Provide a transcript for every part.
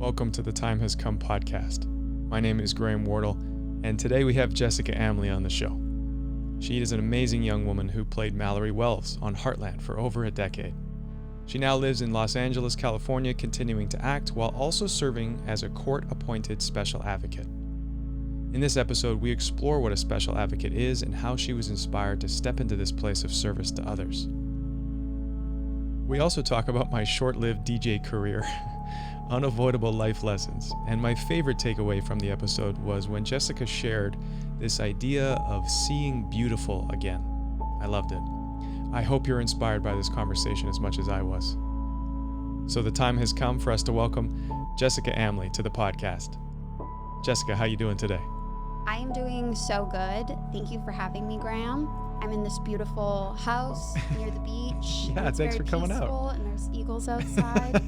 Welcome to the Time Has Come podcast. My name is Graham Wardle, and today we have Jessica Amlee on the show. She is an amazing young woman who played Mallory Wells on Heartland for over a decade. She now lives in Los Angeles, California, continuing to act while also serving as a court-appointed special advocate. In this episode, we explore what a special advocate is and how she was inspired to step into this place of service to others. We also talk about my short-lived DJ career, unavoidable life lessons, and my favorite takeaway from the episode was when Jessica shared this idea of seeing beautiful again. I loved it. I hope you're inspired by this conversation as much as I was. So the time has come for us to welcome Jessica Amlee to the podcast. Jessica, how you doing today? I am doing so good. Thank you for having me, Graham. I'm in this beautiful house near the beach. Yeah, thanks for coming out. And there's eagles outside.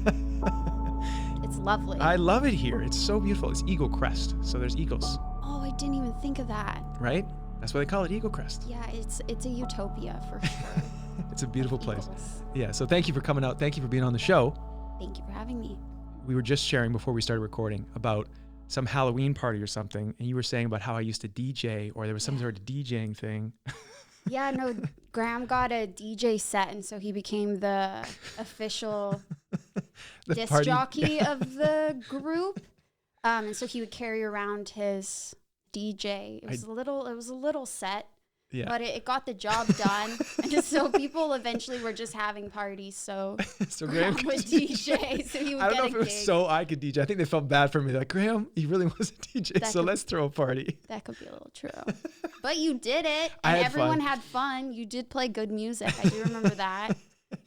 It's lovely. I love it here. It's so beautiful. It's Eagle Crest, so there's eagles. Oh, I didn't even think of that. Right? That's why they call it Eagle Crest. Yeah, it's a utopia for sure. It's a beautiful place. Eagles. Yeah, so thank you for coming out. Thank you for being on the show. Thank you for having me. We were just sharing before we started recording about some Halloween party or something, and you were saying about how I used to DJ, or there was some sort of DJing thing. Yeah, no, Graham got a DJ set, and so he became the official disc jockey of the group. And so he would carry around his DJ. It was a little set, but it got the job done. And so people eventually were just having parties. So Graham would DJ, so he would I don't get know if it was so I could DJ. I think they felt bad for me. Like, Graham, he really was a DJ, so let's throw a party. That could be a little true. But you did it, and everyone had fun. You did play good music. I do remember that.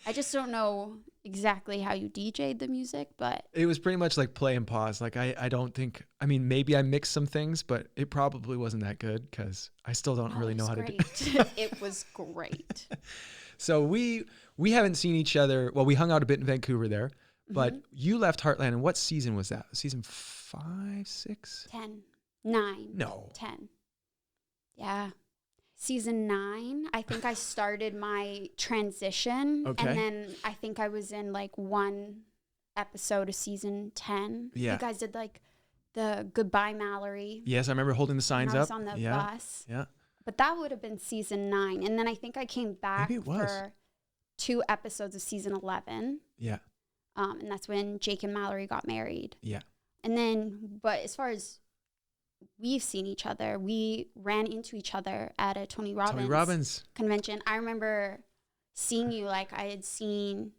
I just don't know exactly how you DJ'd the music, but it was pretty much like play and pause. Like I don't think, I mean, maybe I mixed some things, but it probably wasn't that good because I still don't really know how to do it. It was great. So we haven't seen each other. Well, we hung out a bit in Vancouver there, but you left Heartland, and what season was that? Season 5, 6? 10. 9. No. 10. Yeah. Season 9, I think I started my transition. Okay. And then I think I was in like one episode of season 10. Yeah. You guys did like the Goodbye Mallory. Yes, I remember holding the signs I was up. on the bus. Yeah. But that would have been season 9. And then I think I came back for 2 episodes of season 11. Yeah. And that's when Jake and Mallory got married. Yeah. And then, but as far as we've seen each other, we ran into each other at a Tony Robbins convention. I remember seeing you like I had seen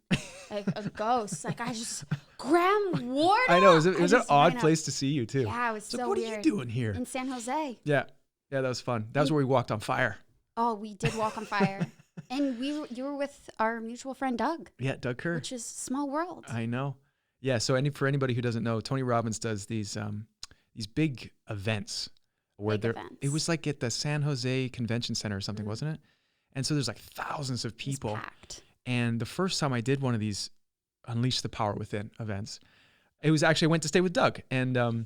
a ghost. Like I just, Graham Wardle. I know. It was an odd place to see you too. Yeah, it was so what weird. What are you doing here? In San Jose. Yeah. Yeah, that was fun. That was where we walked on fire. Oh, we did walk on fire. And you were with our mutual friend, Doug. Yeah, Doug Kerr. Which is small world. I know. Yeah, so for anybody who doesn't know, Tony Robbins does these big events where it was like at the San Jose Convention Center or something, wasn't it? And so there's like thousands of people. It's packed. And the first time I did one of these Unleash the Power Within events, it was actually, I went to stay with Doug. And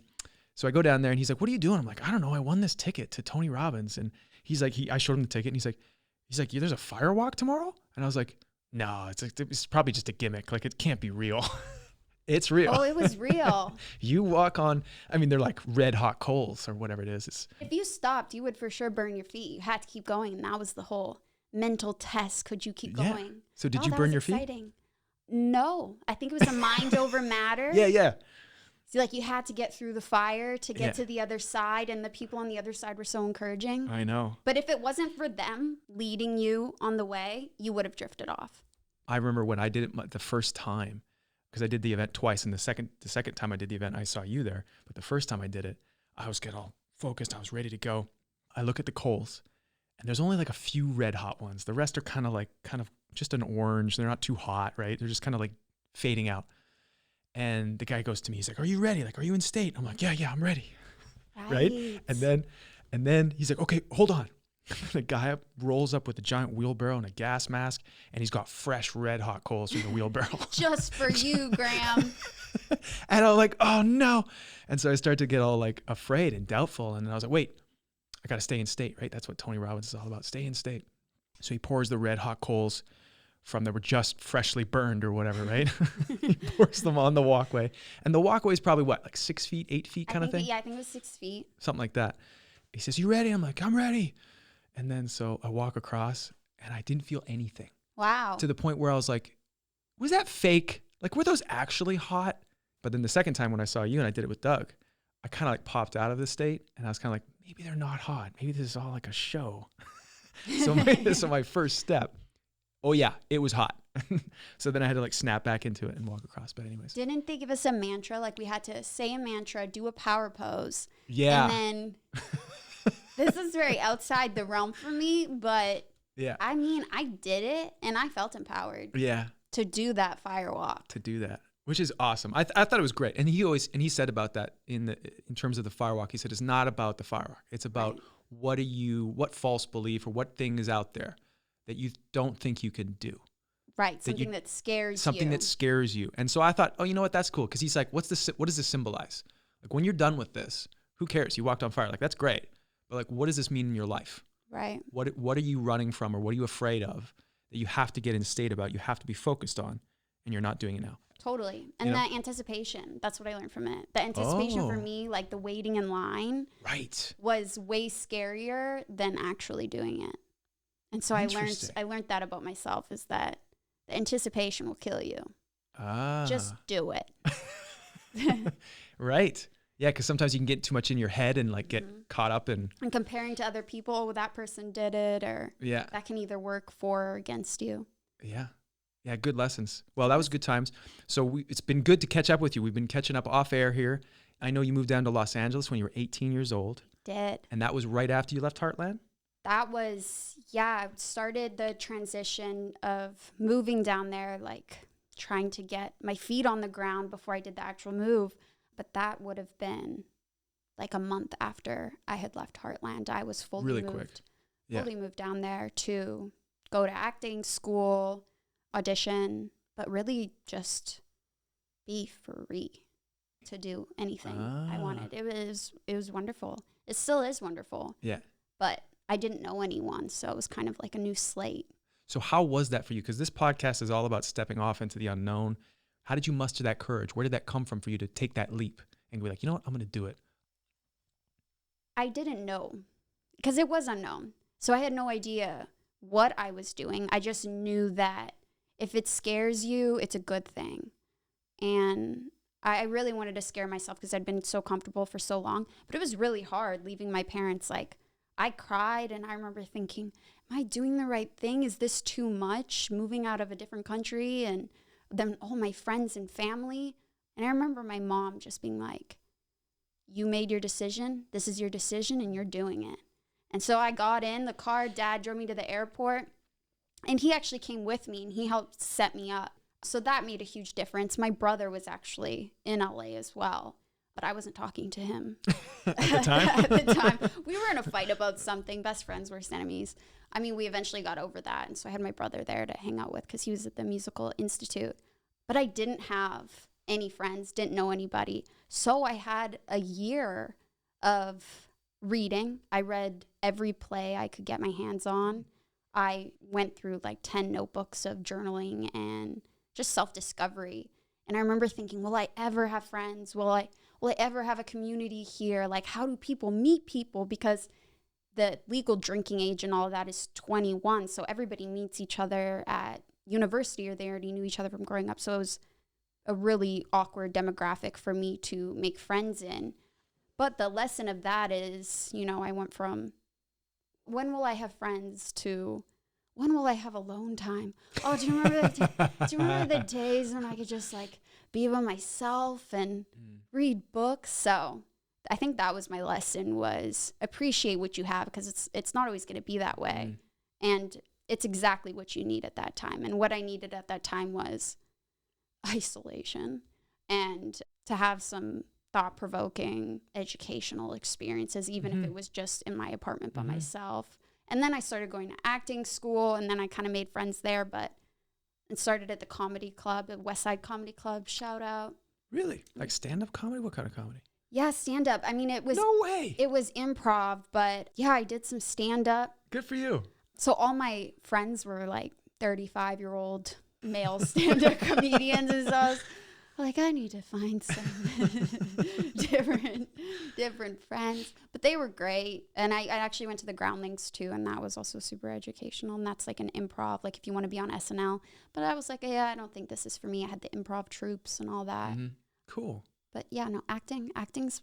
so I go down there and he's like, "What are you doing?" I'm like, "I don't know. I won this ticket to Tony Robbins." And he's like, I showed him the ticket and he's like, "Yeah, there's a fire walk tomorrow?" And I was like, "No, it's probably just a gimmick. Like it can't be real." It's real. Oh, it was real. You walk on, I mean, they're like red hot coals or whatever it is. If you stopped, you would for sure burn your feet. You had to keep going. And that was the whole mental test. Could you keep going? So did you burn your feet? No. I think it was a mind over matter. Yeah. So like you had to get through the fire to get to the other side. And the people on the other side were so encouraging. I know. But if it wasn't for them leading you on the way, you would have drifted off. I remember when I did it the first time, because I did the event twice, and the second time I did the event, I saw you there. But the first time I did it, I was getting all focused. I was ready to go. I look at the coals, and there's only like a few red hot ones. The rest are kind of just an orange. They're not too hot, right? They're just kind of like fading out. And the guy goes to me, he's like, "Are you ready? Like, are you in state?" I'm like, yeah, I'm ready. Right? And then he's like, "Okay, hold on." The guy rolls up with a giant wheelbarrow and a gas mask, and he's got fresh red hot coals from the wheelbarrow. Just for you, Graham. And I'm like, "Oh no." And so I started to get all like afraid and doubtful. And I was like, wait, I got to stay in state, right? That's what Tony Robbins is all about. Stay in state. So he pours the red hot coals from that were just freshly burned or whatever, right? He pours them on the walkway. And the walkway is probably what, like 6 feet, 8 feet kind of thing? Yeah, I think it was 6 feet. Something like that. He says, "You ready?" I'm like, "I'm ready." And then so I walk across and I didn't feel anything. Wow. To the point where I was like, was that fake? Like, were those actually hot? But then the second time when I saw you and I did it with Doug, I kind of like popped out of the state and I was kind of like, maybe they're not hot. Maybe this is all like a show. So my first step, oh yeah, it was hot. So then I had to like snap back into it and walk across. But anyways. Didn't they give us a mantra? Like we had to say a mantra, do a power pose. Yeah. And then this is very outside the realm for me, but yeah, I mean, I did it and I felt empowered. Yeah. To do that fire walk. To do that, which is awesome. I thought it was great. And he said about that in terms of the fire walk, he said, it's not about the fire walk. It's about what false belief or what thing is out there that you don't think you can do. Right. Something that scares you. Something that scares you. And so I thought, oh, you know what? That's cool. Cause he's like, what does this symbolize? Like when you're done with this, who cares? You walked on fire. Like, that's great. But like, what does this mean in your life? Right. What are you running from or what are you afraid of that you have to get in state about, you have to be focused on, and you're not doing it now? Totally. And that anticipation, that's what I learned from it. The anticipation for me, like the waiting in line, was way scarier than actually doing it. And so I learned that about myself, is that the anticipation will kill you. Just do it. Right. Yeah, because sometimes you can get too much in your head and like get caught up in... And comparing to other people, that person did it, or that can either work for or against you. Yeah. Yeah, good lessons. Well, that was good times. So it's been good to catch up with you. We've been catching up off air here. I know you moved down to Los Angeles when you were 18 years old. Did. And that was right after you left Heartland? That was, I started the transition of moving down there, like trying to get my feet on the ground before I did the actual move. But that would have been like a month after I had left Heartland. I was fully moved down there to go to acting school, audition, but really just be free to do anything I wanted. It was wonderful. It still is wonderful. Yeah. But I didn't know anyone, so it was kind of like a new slate. So how was that for you? Because this podcast is all about stepping off into the unknown. How did you muster that courage? Where did that come from for you to take that leap and be like, you know what, I'm going to do it? I didn't know because it was unknown. So I had no idea what I was doing. I just knew that if it scares you, it's a good thing. And I really wanted to scare myself because I'd been so comfortable for so long. But it was really hard leaving my parents. Like, I cried, and I remember thinking, am I doing the right thing? Is this too much, moving out of a different country and then all my friends and family? And I remember my mom just being like, you made your decision. This is your decision, and you're doing it. And so I got in the car. Dad drove me to the airport, and he actually came with me, and he helped set me up. So that made a huge difference. My brother was actually in LA as well, but I wasn't talking to him. At the time? At the time. We were in a fight about something. Best friends, worst enemies. I mean, we eventually got over that, and so I had my brother there to hang out with because he was at the Musical Institute. But I didn't have any friends, didn't know anybody. So I had a year of reading. I read every play I could get my hands on. I went through like 10 notebooks of journaling and just self-discovery. And I remember thinking, will I ever have friends? Will I ever have a community here? Like, how do people meet people? Because the legal drinking age and all of that is 21. So everybody meets each other at university, or they already knew each other from growing up. So it was a really awkward demographic for me to make friends in. But the lesson of that is, I went from when will I have friends to when will I have alone time? Oh, do you remember the days when I could just like be by myself and read books? So I think that was my lesson, was appreciate what you have, because it's not always going to be that way. And it's exactly what you need at that time. And what I needed at that time was isolation and to have some thought-provoking educational experiences, even if it was just in my apartment by myself. And then I started going to acting school, and then I kind of made friends there, and started at the comedy club, the West Side Comedy Club, shout out. Really? Like stand-up comedy? What kind of comedy? Yeah, stand-up. I mean, it was... No way! It was improv, but yeah, I did some stand-up. Good for you. So all my friends were like 35-year-old male stand-up comedians. And so I was like, I need to find some different friends. But they were great. And I actually went to the Groundlings too, and that was also super educational. And that's like an improv, like if you want to be on SNL. But I was like, yeah, I don't think this is for me. I had the improv troops and all that. Mm-hmm. Cool. But yeah, no, acting's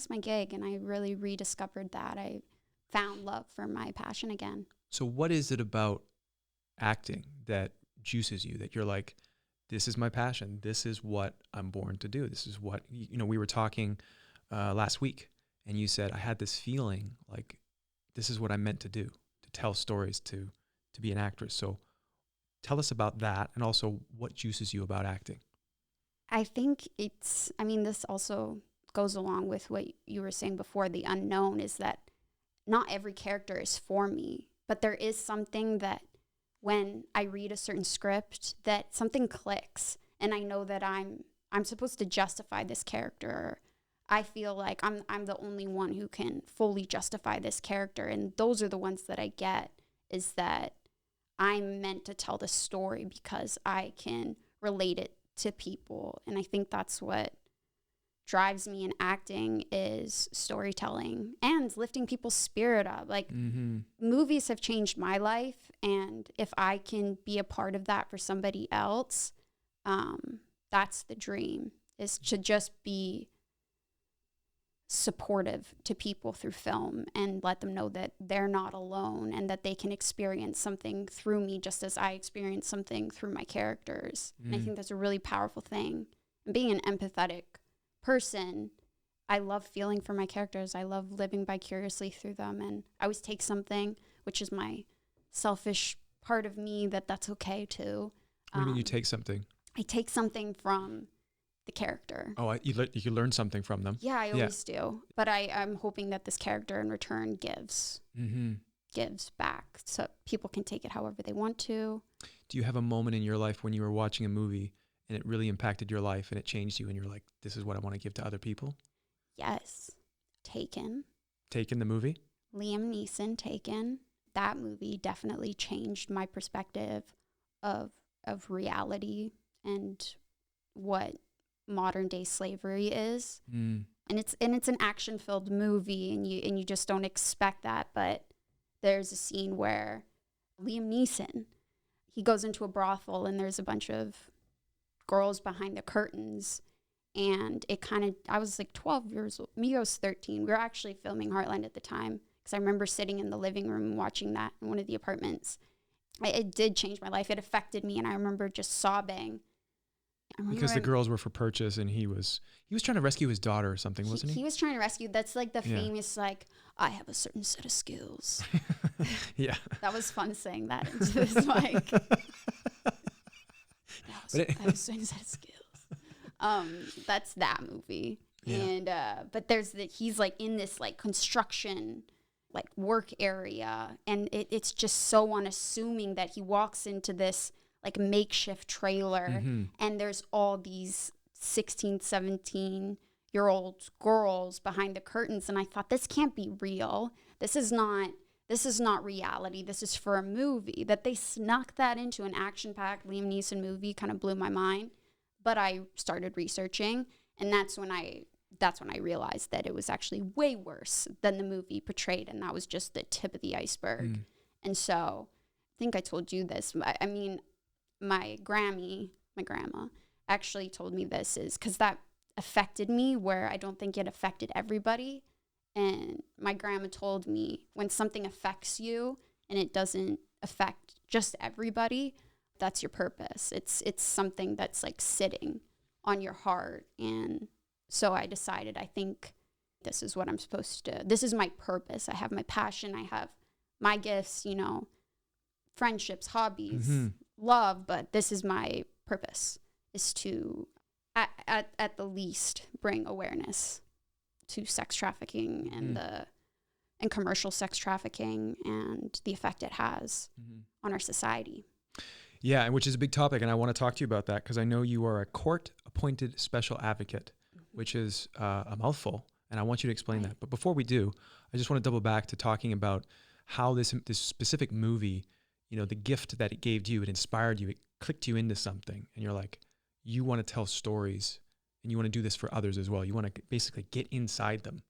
my gig, and I really rediscovered that. I found love for my passion again. So what is it about acting that juices you, that you're like, this is my passion, this is what I'm born to do, this is what, we were talking last week, and you said, I had this feeling like this is what I'm meant to do, to tell stories, to be an actress. So tell us about that, and also what juices you about acting. I think this also goes along with what you were saying before. The unknown is that not every character is for me, but there is something that when I read a certain script, that something clicks, and I know that I'm supposed to justify this character. I feel like I'm the only one who can fully justify this character, and those are the ones that I get, is that I'm meant to tell the story because I can relate it to people. And I think that's what drives me in acting, is storytelling and lifting people's spirit up. Like, movies have changed my life, and if I can be a part of that for somebody else, that's the dream, is to just be supportive to people through film and let them know that they're not alone and that they can experience something through me just as I experience something through my characters. And I think that's a really powerful thing. And being an empathetic person, I love feeling for my characters. I love living vicariously through them. And I always take something, which is my selfish part of me, that's okay too. What do you mean you take something? I take something from the character. Oh, you learn something from them. Yeah, I always do. But I'm hoping that this character in return gives back, so people can take it however they want to. Do you have a moment in your life when you were watching a movie and it really impacted your life and it changed you and you're like, this is what I want to give to other people? Yes. Taken. Taken, the movie? Liam Neeson, Taken. That movie definitely changed my perspective of reality and what modern day slavery is. And it's an action filled movie, and you just don't expect that. But there's a scene where Liam Neeson, he goes into a brothel and there's a bunch of girls behind the curtains, and I was like 12 years old. Me, I was 13. We were actually filming Heartland at the time, because I remember sitting in the living room watching that in one of the apartments. It did change my life. It affected me, and I remember just sobbing. Because the girls were for purchase, and he was trying to rescue his daughter or something, wasn't he? He was trying to rescue. That's like the famous, like, I have a certain set of skills. Yeah. That was fun saying that into this mic. I have a certain set of skills. That's that movie. Yeah. And but he's like in this like construction like work area, and it's just so unassuming that he walks into this like makeshift trailer, and there's all these 16, 17-year-old girls behind the curtains. And I thought, this can't be real. This is not reality. This is for a movie. That they snuck that into an action-packed Liam Neeson movie kind of blew my mind. But I started researching, and that's when I realized that it was actually way worse than the movie portrayed, and that was just the tip of the iceberg. And so I think I told you this. I mean, my grandma actually told me this, is because that affected me where I don't think it affected everybody. And my grandma told me, when something affects you and it doesn't affect just everybody, that's your purpose. It's something that's like sitting on your heart. And so I decided, I think this is what I'm supposed to, this is my purpose. I have my passion. I have my gifts, friendships, hobbies, love, but this is my purpose, is to at the least bring awareness to sex trafficking and commercial sex trafficking and the effect it has on our society. Yeah, and which is a big topic, and I want to talk to you about that because I know you are a court-appointed special advocate, which is a mouthful, and I want you to explain that. But before we do, I just want to double back to talking about how this specific movie, the gift that it gave you, it inspired you, it clicked you into something, and you're like, you want to tell stories and you want to do this for others as well. You want to basically get inside them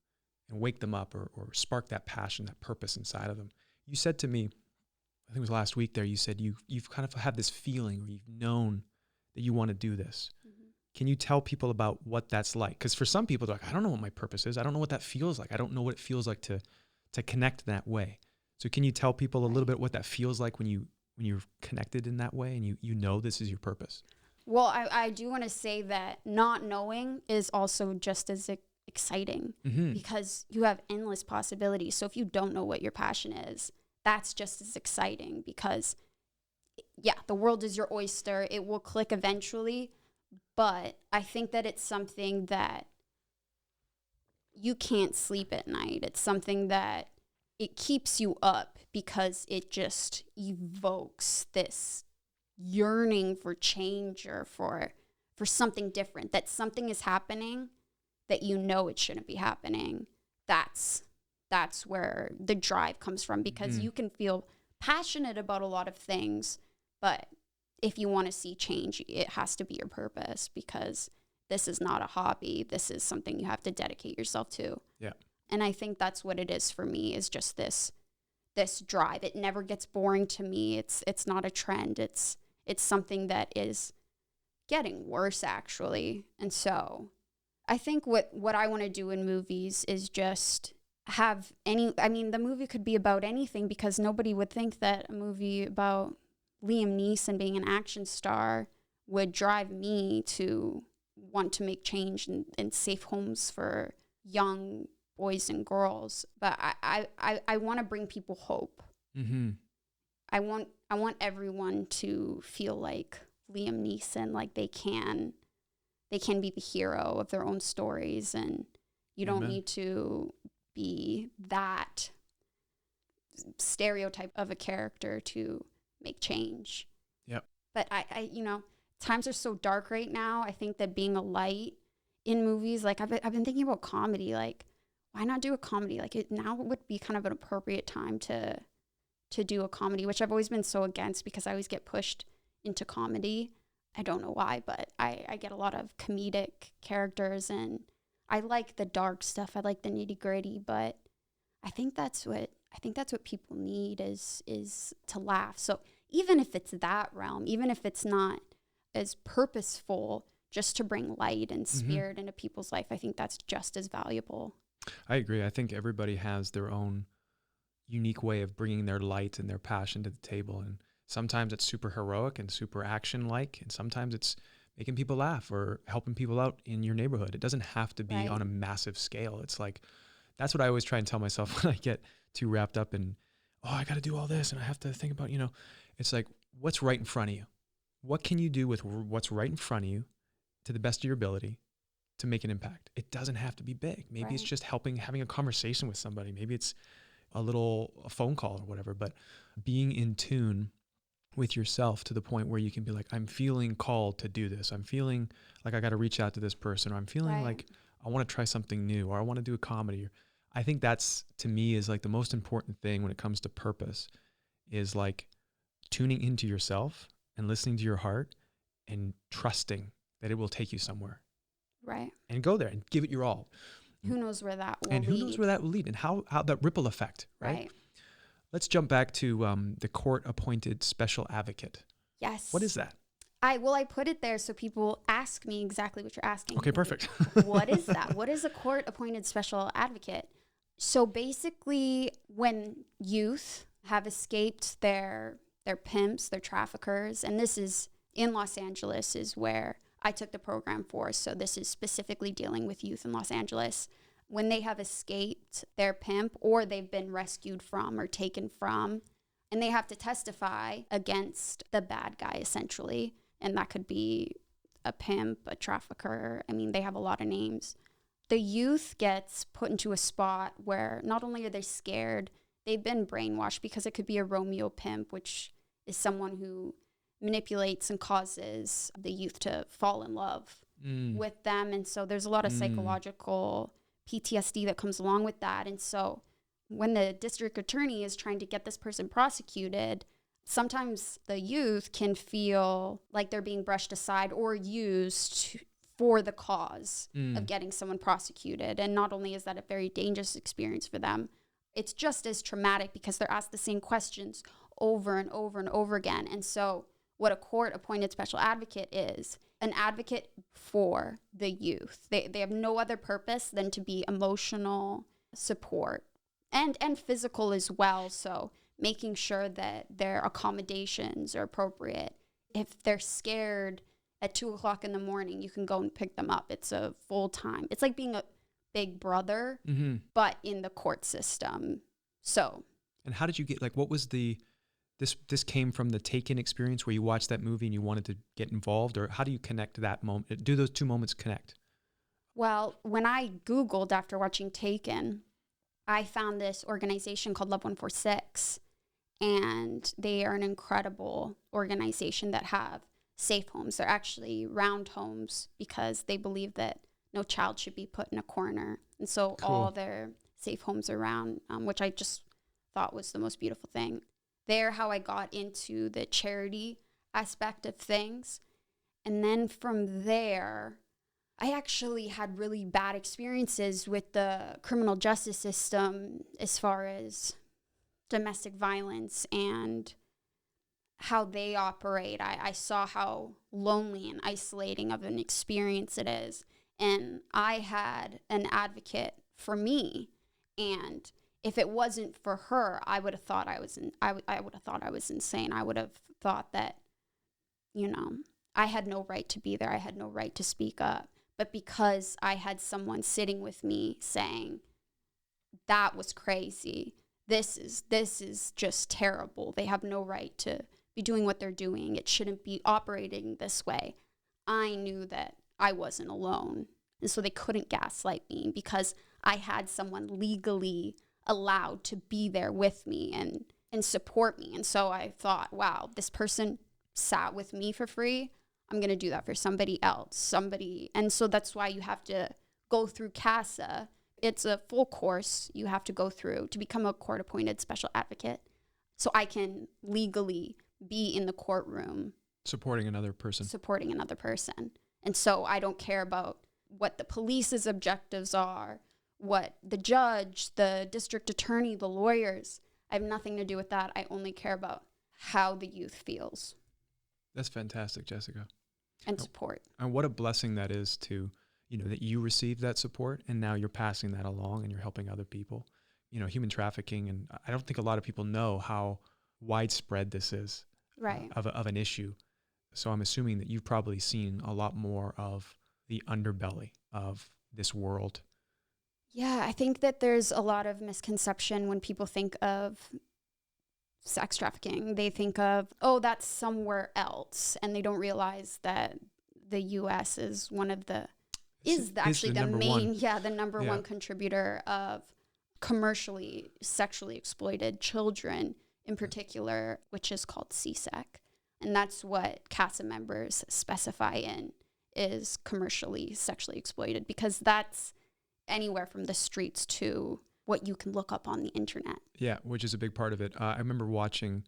and wake them up or spark that passion, that purpose inside of them. You said to me, I think it was last week there, you said you've kind of had this feeling, or you've known that you want to do this. Mm-hmm. Can you tell people about what that's like? Because for some people, they're like, I don't know what my purpose is. I don't know what that feels like. I don't know what it feels like to connect that way. So can you tell people a little bit what that feels like when you're connected in that way and you know this is your purpose? Well, I do want to say that not knowing is also just as exciting, mm-hmm. because you have endless possibilities. So if you don't know what your passion is, that's just as exciting, because the world is your oyster. It will click eventually, but I think that it's something that you can't sleep at night. It's something that it keeps you up because it just evokes this yearning for change or for something different, that something is happening that it shouldn't be happening. That's where the drive comes from, because you can feel passionate about a lot of things, but if you want to see change, it has to be your purpose, because this is not a hobby. This is something you have to dedicate yourself to. Yeah. And I think that's what it is for me, is just this drive. It never gets boring to me. It's not a trend. It's something that is getting worse, actually. And so I think what I want to do in movies is just have the movie could be about anything, because nobody would think that a movie about Liam Neeson being an action star would drive me to want to make change and safe homes for young boys and girls. But I want to bring people hope. Mm-hmm. I want everyone to feel like Liam Neeson, like they can be the hero of their own stories, and you don't need to be that stereotype of a character to make change. Yep. But I times are so dark right now. I think that being a light in movies, like I've been thinking about comedy, like why not do a comedy? Like now would be kind of an appropriate time to do a comedy, which I've always been so against, because I always get pushed into comedy. I don't know why, but I get a lot of comedic characters, and I like the dark stuff. I like the nitty gritty, but I think that's what people need is to laugh. So even if it's that realm, even if it's not as purposeful, just to bring light and spirit into people's life, I think that's just as valuable. I agree. I think everybody has their own unique way of bringing their light and their passion to the table. And sometimes it's super heroic and super action-like, and sometimes it's making people laugh or helping people out in your neighborhood. It doesn't have to be on a massive scale. It's like, that's what I always try and tell myself when I get too wrapped up in, I got to do all this and I have to think about, it's like, what's right in front of you? What can you do with what's right in front of you to the best of your ability to make an impact? It doesn't have to be big. Maybe it's just having a conversation with somebody. Maybe it's a phone call or whatever, but being in tune with yourself to the point where you can be like, I'm feeling called to do this. I'm feeling like I got to reach out to this person, or I'm feeling like I want to try something new, or I want to do a comedy. I think that's, to me, is like the most important thing when it comes to purpose, is like tuning into yourself and listening to your heart and trusting that it will take you somewhere. Right. And go there and give it your all. Who knows where that will lead. And who knows where that will lead, and how that ripple effect, right? Let's jump back to the court-appointed special advocate. Yes. What is that? I put it there so people ask me exactly what you're asking. Okay, perfect. What is that? What is a court-appointed special advocate? So basically, when youth have escaped their pimps, their traffickers, and this is in Los Angeles is where I took the program for. So this is specifically dealing with youth in Los Angeles. When they have escaped their pimp, or they've been rescued from or taken from, and they have to testify against the bad guy, essentially. And that could be a pimp, a trafficker. I mean, they have a lot of names. The youth gets put into a spot where not only are they scared, they've been brainwashed, because it could be a Romeo pimp, which is someone who manipulates and causes the youth to fall in love with them. And so there's a lot of psychological PTSD that comes along with that. And so when the district attorney is trying to get this person prosecuted, sometimes the youth can feel like they're being brushed aside or used for the cause of getting someone prosecuted. And not only is that a very dangerous experience for them, it's just as traumatic because they're asked the same questions over and over and over again. And so what a court-appointed special advocate is, an advocate for the youth. They have no other purpose than to be emotional support and physical as well. So making sure that their accommodations are appropriate. If they're scared at 2:00 in the morning, you can go and pick them up. It's a full time. It's like being a big brother, but in the court system. So. And how did you get, like, what was this came from the Taken experience where you watched that movie and you wanted to get involved, or how do you connect that moment? Do those two moments connect? Well, when I Googled after watching Taken, I found this organization called Love 146, and they are an incredible organization that have safe homes. They're actually round homes because they believe that no child should be put in a corner. And so all their safe homes are round, which I just thought was the most beautiful thing. They're how I got into the charity aspect of things. And then from there, I actually had really bad experiences with the criminal justice system as far as domestic violence and how they operate. I saw how lonely and isolating of an experience it is. And I had an advocate for me. And if it wasn't for her, I would have thought I was insane. I would have thought that, I had no right to be there. I had no right to speak up. But because I had someone sitting with me saying, that was crazy. This is just terrible. They have no right to be doing what they're doing. It shouldn't be operating this way. I knew that I wasn't alone. And so they couldn't gaslight me because I had someone legally allowed to be there with me and support me. And so I thought, wow, this person sat with me for free. I'm going to do that for somebody else. And so that's why you have to go through CASA. It's a full course you have to go through to become a court-appointed special advocate. So I can legally be in the courtroom. Supporting another person. And so I don't care about what the police's objectives are, what the judge, the district attorney, the lawyers. I have nothing to do with that. I only care about how the youth feels. That's fantastic, Jessica. And support. And what a blessing that is to, that you received that support and now you're passing that along and you're helping other people. Human trafficking, and I don't think a lot of people know how widespread this is, right, of an issue. So I'm assuming that you've probably seen a lot more of the underbelly of this world. Yeah, I think that there's a lot of misconception when people think of sex trafficking. They think of, that's somewhere else. And they don't realize that the U.S. is the number one contributor of commercially sexually exploited children in particular, which is called CSEC. And that's what CASA members specify in, is commercially sexually exploited, because that's anywhere from the streets to what you can look up on the internet. Yeah, which is a big part of it. I remember watching,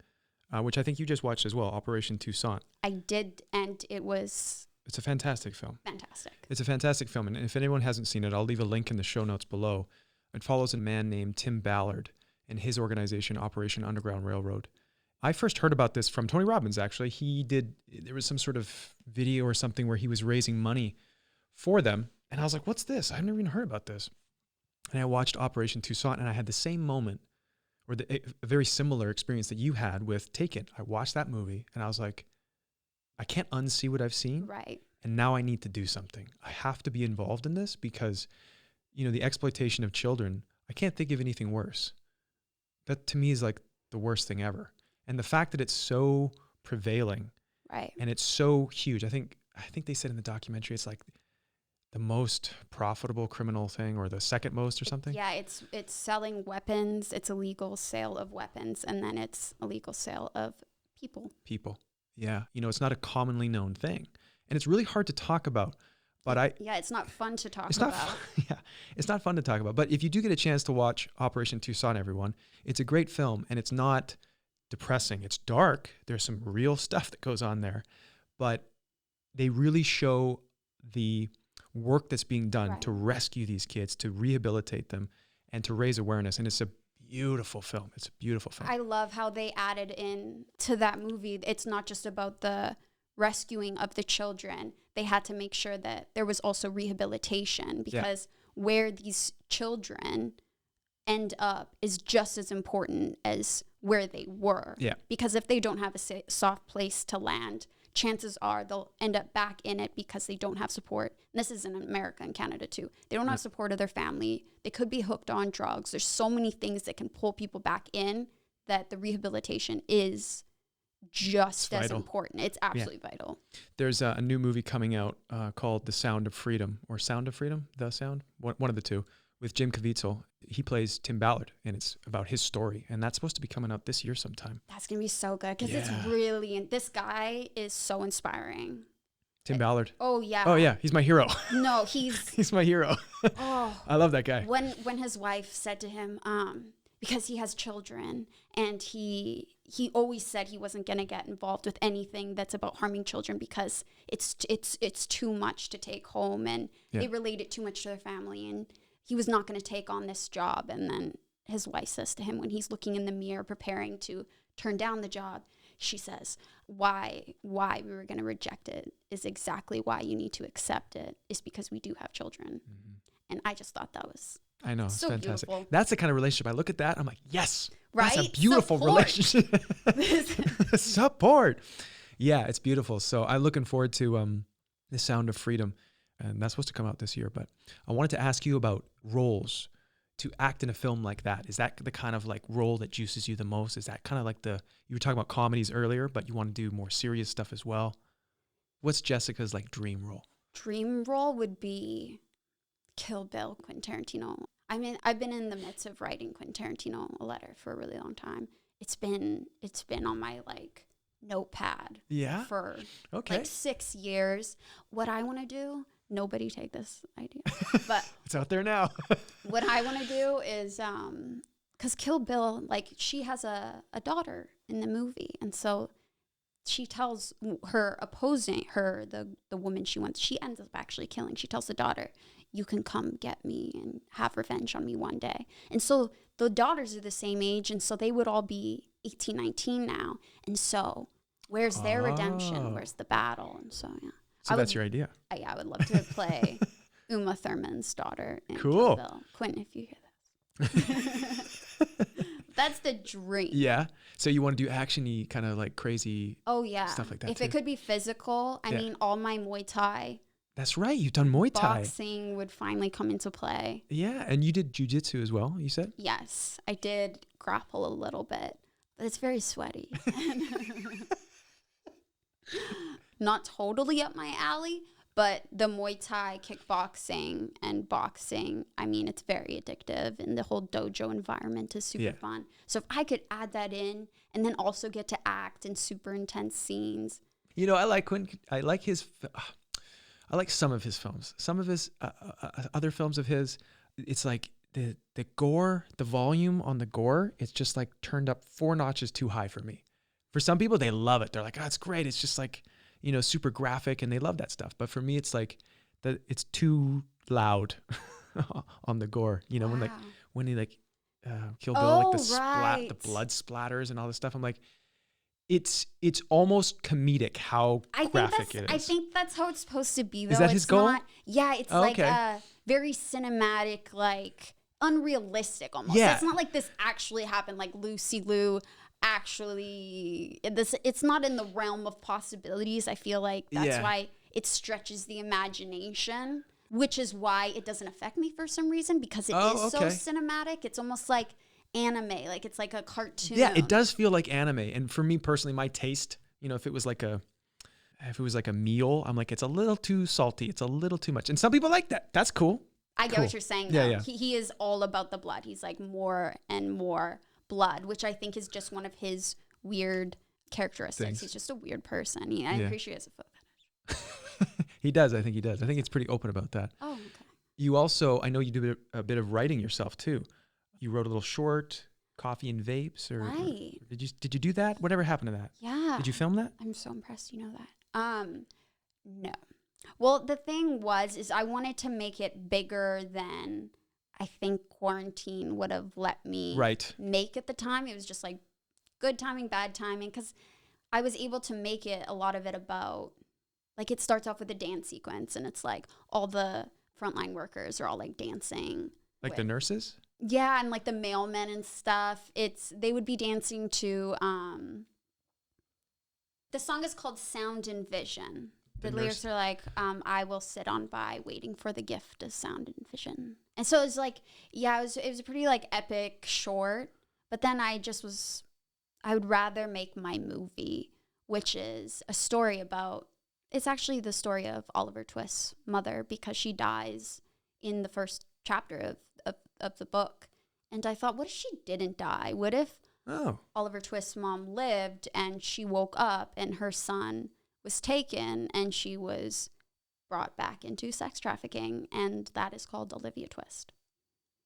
which I think you just watched as well, Operation Tucson. I did, and it's a fantastic film. Fantastic. It's a fantastic film, and if anyone hasn't seen it, I'll leave a link in the show notes below. It follows a man named Tim Ballard and his organization, Operation Underground Railroad. I first heard about this from Tony Robbins, actually. There was some sort of video or something where he was raising money for them, and I was like, what's this? I've never even heard about this. And I watched Operation Tucson, and I had the same moment, or a very similar experience that you had with Taken. I watched that movie, and I was like, I can't unsee what I've seen. Right. And now I need to do something. I have to be involved in this because, the exploitation of children, I can't think of anything worse. That to me is like the worst thing ever. And the fact that it's so prevailing, right, and it's so huge. I think they said in the documentary it's like the most profitable criminal thing, or the second most, or something. Yeah, it's selling weapons. It's illegal sale of weapons, and then it's illegal sale of people. Yeah, it's not a commonly known thing, and it's really hard to talk about. But it's not fun to talk about. It's not fun to talk about. But if you do get a chance to watch Operation Tucson, everyone, it's a great film, and it's not depressing. It's dark. There's some real stuff that goes on there, but they really show the work that's being done to rescue these kids, to rehabilitate them, and to raise awareness. And it's a beautiful film. It's a beautiful film. I love how they added in to that movie. It's not just about the rescuing of the children. They had to make sure that there was also rehabilitation, because where these children end up is just as important as where they were. Yeah. Because if they don't have a soft place to land, chances are they'll end up back in it because they don't have support. And this is in America and Canada too. They don't have support of their family. They could be hooked on drugs. There's so many things that can pull people back in, that the rehabilitation is just as important. It's absolutely vital. There's a new movie coming out called The Sound of Freedom, or Sound of Freedom, The Sound, one of the two, with Jim Caviezel. He plays Tim Ballard, and it's about his story, and that's supposed to be coming out this year sometime. That's gonna be so good, because it's really, this guy is so inspiring. Tim Ballard. Oh yeah. Oh yeah, he's my hero. No, he's my hero. Oh, I love that guy. When his wife said to him, because he has children, and he always said he wasn't gonna get involved with anything that's about harming children because it's too much to take home, and they relate it too much to their family, and he was not going to take on this job. And then his wife says to him, when he's looking in the mirror preparing to turn down the job, she says, why we were going to reject it is exactly why you need to accept it, is because we do have children. Mm-hmm. And I just thought that was so fantastic. Beautiful. That's the kind of relationship I look at that. I'm like, yes, right? That's a beautiful relationship. Support. Yeah, it's beautiful. So I'm looking forward to The Sound of Freedom. And that's supposed to come out this year. But I wanted to ask you about roles to act in a film like that. Is that the kind of like role that juices you the most? Is that kind of like you were talking about comedies earlier, but you want to do more serious stuff as well? What's Jessica's like dream role? Dream role would be Kill Bill, Quentin Tarantino. I mean, I've been in the midst of writing Quentin Tarantino a letter for a really long time. It's been on my like notepad for like 6 years. What I want to do, nobody take this idea, but it's out there now. What I want to do is, because Kill Bill, like, she has a daughter in the movie, and so she tells her opposing her, the woman she ends up actually killing. She tells the daughter, you can come get me and have revenge on me one day. And so the daughters are the same age, and so they would all be 18, 19 now. And so where's their redemption? Where's the battle? And so, So that's your idea. I would love to play Uma Thurman's daughter in Kill Bill. Quentin, if you hear this. That's the dream. Yeah. So you want to do action-y, kind of like crazy stuff like that If it could be physical, I mean, all my Muay Thai. That's right. You've done Muay Thai. Boxing would finally come into play. Yeah. And you did jiu-jitsu as well, you said? Yes. I did grapple a little bit, but it's very sweaty. Not totally up my alley, but the Muay Thai, kickboxing, and boxing, I mean, it's very addictive, and the whole dojo environment is super fun. So if I could add that in and then also get to act in super intense scenes. You know, I like some of his films. Some of his other films of his, it's like the gore, the volume on the gore, it's just like turned up 4 notches too high for me. For some people, they love it. They're like, oh, it's great. It's just like, you know, super graphic, and they love that stuff. But for me, it's like that it's too loud on the gore. You know, when he Kill Bill, like the blood splatters and all this stuff. I'm like, it's almost comedic how graphic it is. I think that's how it's supposed to be, though. Is that his goal? It's like a very cinematic, like unrealistic almost. Yeah. It's not like this actually happened, like Lucy Liu. Actually, it's not in the realm of possibilities. I feel like that's why it stretches the imagination, which is why it doesn't affect me for some reason, because it is so cinematic. It's almost like anime, like it's like a cartoon. Yeah, it does feel like anime. And for me personally, my taste, you know, if it was like a meal, I'm like, it's a little too salty. It's a little too much. And some people like that. That's cool. I get what you're saying, though. Yeah. He is all about the blood. He's like more and more blood, which I think is just one of his weird characteristics. He's just a weird person. I'm pretty sure he has a foot fetish. He does. I think he does. I think it's pretty open about that. Oh, okay. You also, I know you do a bit of writing yourself too. You wrote a little short. coffee and vapes, or Right. did you do that? Whatever happened to that? Yeah. Did you film that? I'm so impressed you know that. No. Well, the thing is I wanted to make it bigger than I think quarantine would have let me make at the time. It was just like good timing, bad timing, because I was able to make it, a lot of it about, like, it starts off with a dance sequence, and it's like all the frontline workers are all like dancing. Like the nurses? Yeah, and like the mailmen and stuff. They would be dancing to, the song is called Sound and Vision. The lyrics are like, I will sit on by waiting for the gift of sound and vision. And so it was like, yeah, it was a pretty like epic short. But then I would rather make my movie, which is a story about, it's actually the story of Oliver Twist's mother, because she dies in the first chapter of the book. And I thought, what if she didn't die? What if Oliver Twist's mom lived and she woke up and her son was taken and she was brought back into sex trafficking, and that is called Olivia Twist.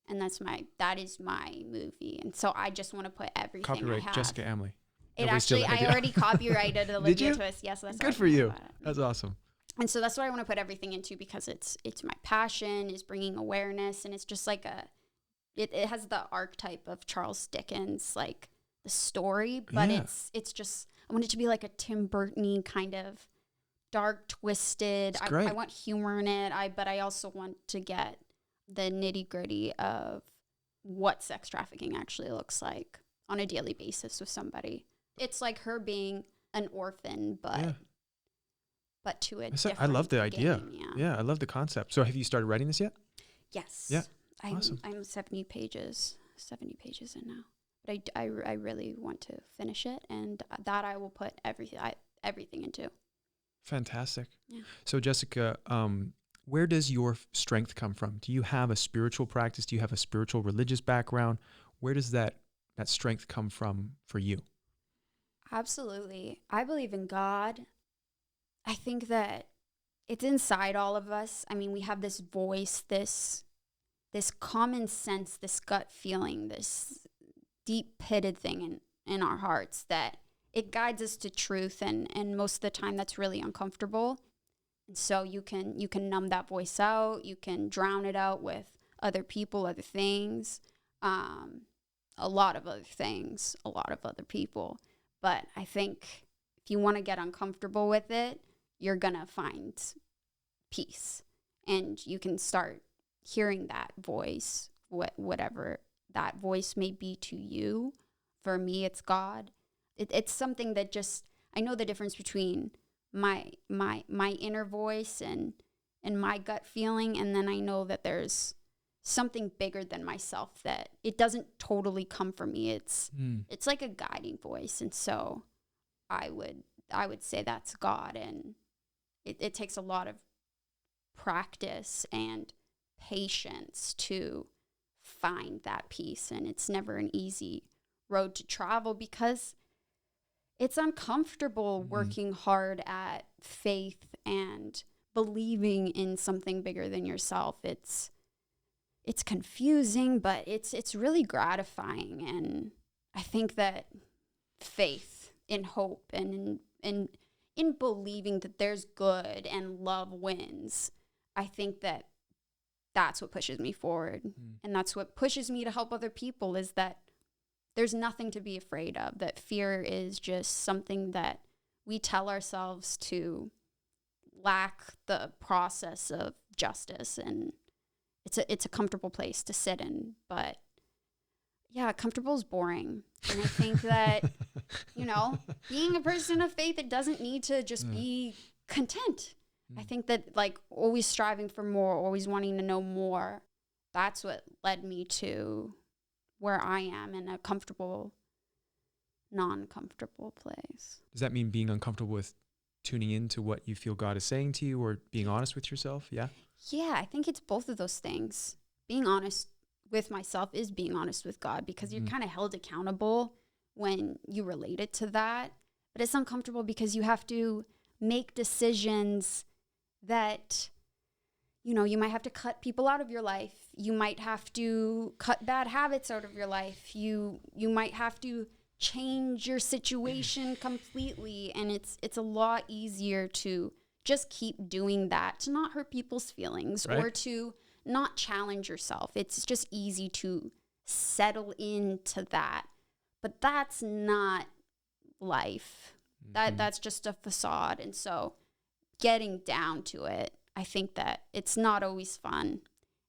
And that is my movie. And so I just want to put everything Copyright I have. Jessica Amlee. I already copyrighted Olivia Twist. Yes, that's good for you. That's awesome. And so that's what I want to put everything into, because it's my passion, is bringing awareness, and it's just like it has the archetype of Charles Dickens, like the story, but it's just, I want it to be like a Tim Burton-y kind of dark, twisted. I want humor in it, but I also want to get the nitty-gritty of what sex trafficking actually looks like on a daily basis with somebody. It's like her being an orphan, but to a different I love the idea. Yeah, I love the concept. So have you started writing this yet? Yes. Yeah. Awesome. I'm 70 pages in now. But I really want to finish it, and that I will put everything into. Fantastic. Yeah. So Jessica, where does your strength come from? Do you have a spiritual practice? Do you have a spiritual religious background? Where does that strength come from for you? Absolutely. I believe in God. I think that it's inside all of us. I mean, we have this voice, this common sense, this gut feeling, this deep-pitted thing in our hearts that it guides us to truth, and most of the time that's really uncomfortable. And so you can numb that voice out, you can drown it out with other people, other things, a lot of other things, a lot of other people. But I think if you want to get uncomfortable with it, you're going to find peace, and you can start hearing that voice, whatever that voice may be to you. For me, it's God. It's something that just, I know the difference between my inner voice and my gut feeling, and then I know that there's something bigger than myself, that it doesn't totally come from me. It's like a guiding voice, and so I would say that's God, and it takes a lot of practice and patience to find that peace, and it's never an easy road to travel because it's uncomfortable working hard at faith and believing in something bigger than yourself. It's confusing, but it's really gratifying, and I think that faith and hope and in believing that there's good and love wins, I think that that's what pushes me forward. And that's what pushes me to help other people, is that there's nothing to be afraid of, that fear is just something that we tell ourselves to lack the process of justice, and it's a comfortable place to sit in. But yeah, comfortable is boring. And I think that, being a person of faith, it doesn't need to just be content. I think that, like, always striving for more, always wanting to know more, that's what led me to where I am, in a comfortable, non-comfortable place. Does that mean being uncomfortable with tuning into what you feel God is saying to you, or being honest with yourself? Yeah? Yeah, I think it's both of those things. Being honest with myself is being honest with God, because you're kind of held accountable when you relate it to that. But it's uncomfortable because you have to make decisions that, you might have to cut people out of your life. You might have to cut bad habits out of your life. You might have to change your situation completely. And it's a lot easier to just keep doing that, to not hurt people's feelings, right, or to not challenge yourself. It's just easy to settle into that. But that's not life. That's just a facade. And so getting down to it, I think that it's not always fun,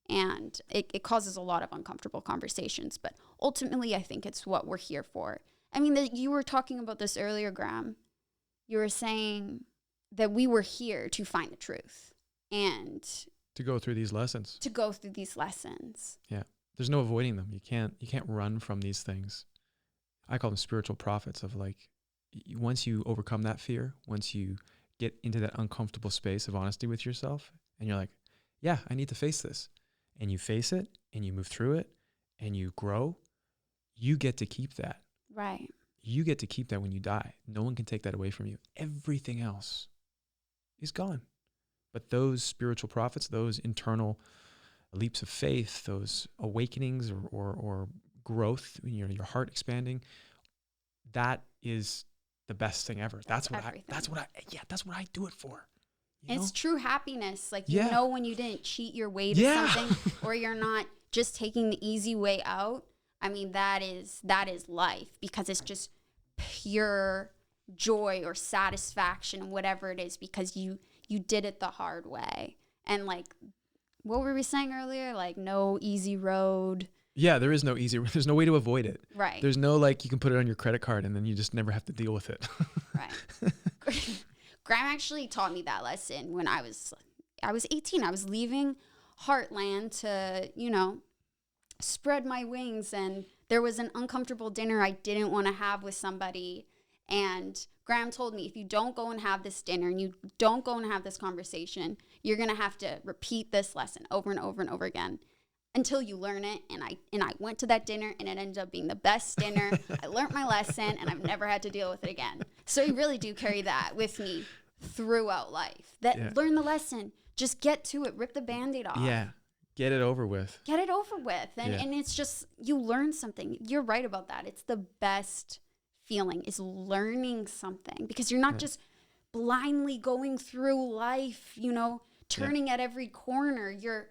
and it causes a lot of uncomfortable conversations. But ultimately, I think it's what we're here for. I mean, you were talking about this earlier, Graham. You were saying that we were here to find the truth and to go through these lessons. Yeah. There's no avoiding them. You can't run from these things. I call them spiritual prophets of like, once you overcome that fear, once you get into that uncomfortable space of honesty with yourself, and you're like, yeah, I need to face this. And you face it and you move through it and you grow, you get to keep that. Right. You get to keep that when you die. No one can take that away from you. Everything else is gone. But those spiritual prophets, those internal leaps of faith, those awakenings or growth, your heart expanding, that is the best thing ever. That's what I do it for. It's true happiness. Like, when you didn't cheat your way to something, or you're not just taking the easy way out. I mean, that is life, because it's just pure joy or satisfaction, whatever it is, because you did it the hard way. And like, what were we saying earlier? Like, no easy road. Yeah, there's no way to avoid it. Right. There's no, like, you can put it on your credit card and then you just never have to deal with it. Right. Graham actually taught me that lesson when I was 18. I was leaving Heartland to, spread my wings, and there was an uncomfortable dinner I didn't want to have with somebody. And Graham told me, if you don't go and have this dinner and you don't go and have this conversation, you're going to have to repeat this lesson over and over and over again until you learn it. And I went to that dinner, and it ended up being the best dinner. I learned my lesson, and I've never had to deal with it again. So I really do carry that with me throughout life. Learn the lesson. Just get to it. Rip the Band-Aid off. Yeah. Get it over with. And it's just, you learn something. You're right about that. It's the best feeling, is learning something, because you're not just blindly going through life, turning at every corner. You're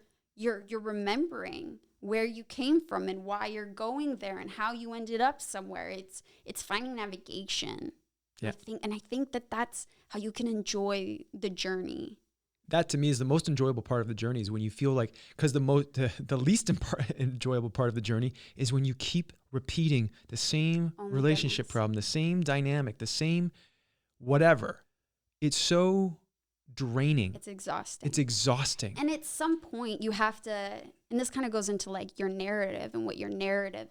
remembering where you came from and why you're going there and how you ended up somewhere. It's finding navigation. Yeah. I think that that's how you can enjoy the journey. That to me is the most enjoyable part of the journey, is when you feel like, because the least enjoyable part of the journey is when you keep repeating the same relationship problem, the same dynamic, the same whatever. It's so draining. It's exhausting. And at some point you have to, and this kind of goes into like your narrative, and what your narrative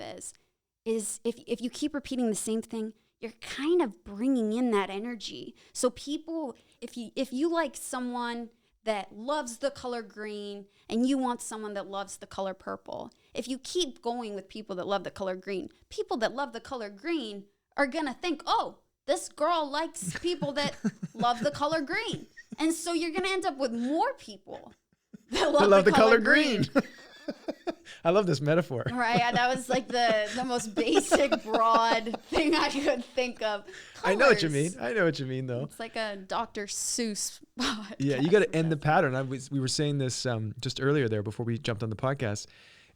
is if you keep repeating the same thing, you're kind of bringing in that energy. So people, if you like someone that loves the color green and you want someone that loves the color purple, if you keep going with people that love the color green, people that love the color green are gonna think, oh, this girl likes people that love the color green. And so you're gonna end up with more people that love the color green. I love this metaphor. Right, that was like the most basic, broad thing I could think of. Colors. I know what you mean, though. It's like a Dr. Seuss podcast. Yeah, you got to end the pattern. We were saying this just earlier there before we jumped on the podcast,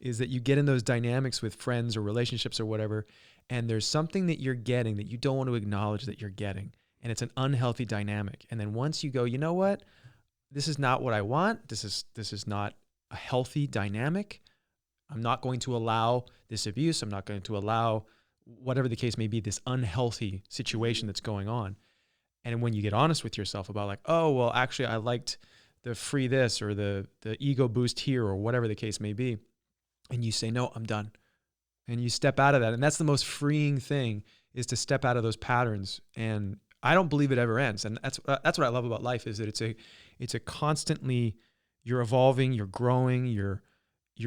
is that you get in those dynamics with friends or relationships or whatever, and there's something that you're getting that you don't want to acknowledge that you're getting, and it's an unhealthy dynamic. And then once you go, you know what? This is not what I want. This is not a healthy dynamic. I'm not going to allow this abuse. I'm not going to allow whatever the case may be, this unhealthy situation that's going on. And when you get honest with yourself about like, oh, well, actually I liked the free this or the ego boost here or whatever the case may be. And you say, no, I'm done. And you step out of that. And that's the most freeing thing, is to step out of those patterns. And I don't believe it ever ends. And that's what I love about life, is that it's a constantly, you're evolving, you're growing, you're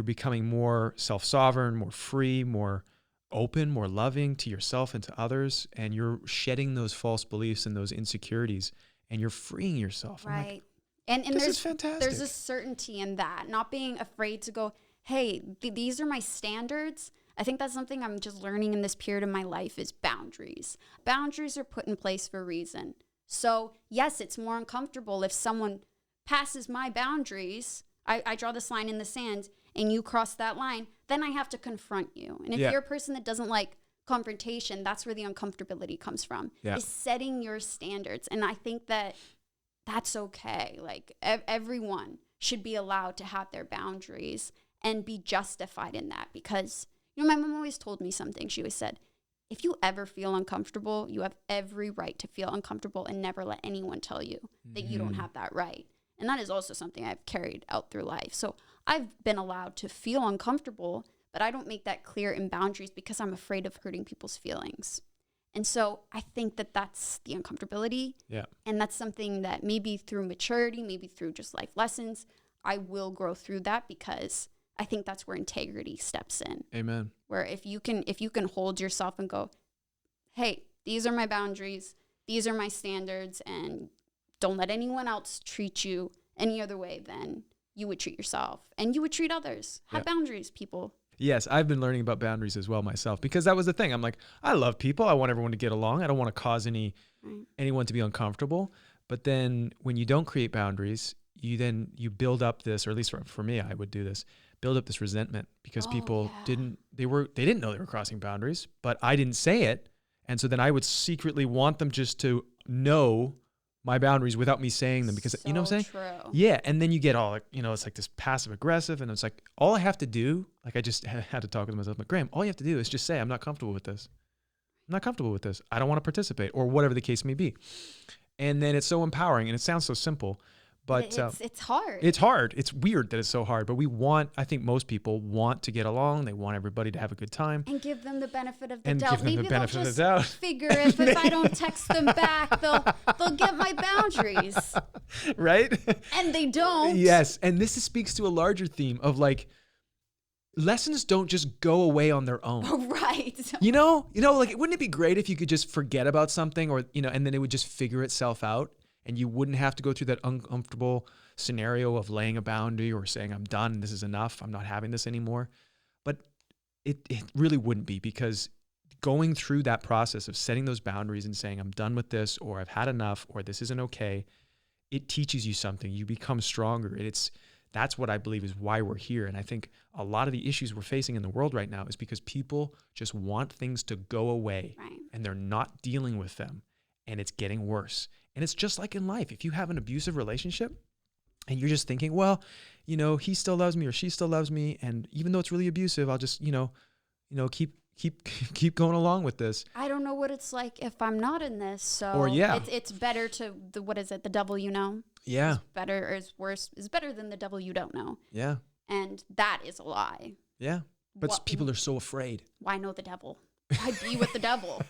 becoming more self-sovereign, more free, more open, more loving to yourself and to others. And you're shedding those false beliefs and those insecurities, and you're freeing yourself. Right. And this is fantastic. There's a certainty in that, not being afraid to go, hey, these are my standards. I think that's something I'm just learning in this period of my life is boundaries. Boundaries are put in place for a reason. So yes, it's more uncomfortable if someone passes my boundaries. I draw this line in the sand and you cross that line, then I have to confront you. And if you're a person that doesn't like confrontation, that's where the uncomfortability comes from, is setting your standards. And I think that that's okay. Like everyone should be allowed to have their boundaries and be justified in that. Because, you know, my mom always told me something. She always said, if you ever feel uncomfortable, you have every right to feel uncomfortable and never let anyone tell you that you don't have that right. And that is also something I've carried out through life. So I've been allowed to feel uncomfortable, but I don't make that clear in boundaries because I'm afraid of hurting people's feelings. And so I think that that's the uncomfortability. Yeah. And that's something that maybe through maturity, maybe through just life lessons, I will grow through that, because I think that's where integrity steps in. Amen. Where if you can hold yourself and go, hey, these are my boundaries, these are my standards, and don't let anyone else treat you any other way than you would treat yourself and you would treat others. Have boundaries, people. Yes, I've been learning about boundaries as well myself, because that was the thing. I'm like, I love people. I want everyone to get along. I don't want to cause anyone to be uncomfortable. But then when you don't create boundaries, you build up this, or at least for me, I would do this, build up this resentment, because people didn't know they were crossing boundaries, but I didn't say it. And so then I would secretly want them just to know my boundaries without me saying them, because you know what I'm saying? True. Yeah. And then you get all like, it's like this passive aggressive, and it's like, all I have to do, like I just had to talk with myself, like, Graham, all you have to do is just say, I'm not comfortable with this. I'm not comfortable with this. I don't want to participate, or whatever the case may be. And then it's so empowering, and it sounds so simple, but it's hard. It's hard. It's weird that it's so hard, but I think most people want to get along. They want everybody to have a good time. And give them the benefit of the and doubt. Give them Maybe the benefit they'll just of the doubt. figure if I don't text them back, they'll get my boundaries. Right? And they don't. Yes. And this speaks to a larger theme of like, lessons don't just go away on their own. Right. Like, wouldn't it be great if you could just forget about something, or, and then it would just figure itself out, and you wouldn't have to go through that uncomfortable scenario of laying a boundary or saying, I'm done, this is enough, I'm not having this anymore. But it really wouldn't be, because going through that process of setting those boundaries and saying, I'm done with this, or I've had enough, or this isn't okay, it teaches you something. You become stronger. That's what I believe is why we're here. And I think a lot of the issues we're facing in the world right now is because people just want things to go away, right, and they're not dealing with them, and it's getting worse. And it's just like in life. If you have an abusive relationship and you're just thinking, well, he still loves me or she still loves me, and even though it's really abusive, I'll just, keep going along with this. I don't know what it's like if I'm not in this. So it's better to the devil you know. Yeah. Is better or is worse is better than the devil you don't know. Yeah. And that is a lie. Yeah. But people are so afraid. Why know the devil? I'd be with the devil.